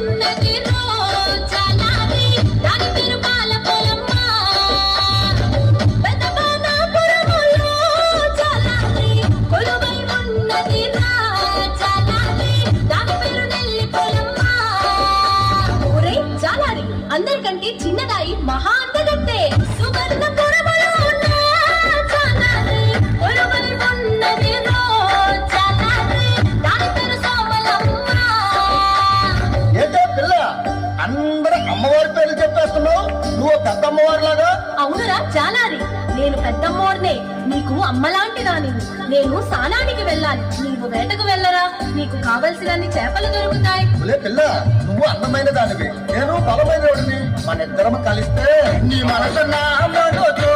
ఉన్నది రోజాలాది దాని పేరు పాలపోలమ్మ పెద్ద బాణాపురములో చాలాది కొలువై ఉన్నది రాజాలాది దాని పేరు నెల్లిపోలమ్మ ఒరే చాలాది అందరికంటే చిన్నదాయి మహా అందగత్తే సువర్ణపురములో ఉన్న చాలాది కొలువై ఉన్నది రోజాలాది దాని పేరు సోమలమ్మ ఏంటో పిల్ల అందరూ అమ్మవారి పేర్లు చెప్పేస్తున్నావు, నువ్వు పెద్ద అమ్మవారిలాగా. అవునురా చాలారి నేను పెద్దమ్మోడ్నే నీకు అమ్మలాంటి దాని నేను స్నానానికి వెళ్ళాలి నీవు వేటకు వెళ్ళరా నీకు కావలసినన్ని చేపలు దొరుకుతాయి ఒలే పిల్ల, నువ్వు అందమైన దానివి, నేను బలమైన వాడిని. మన ఇద్దరం కలిస్తే నీ మనసు నా మనసు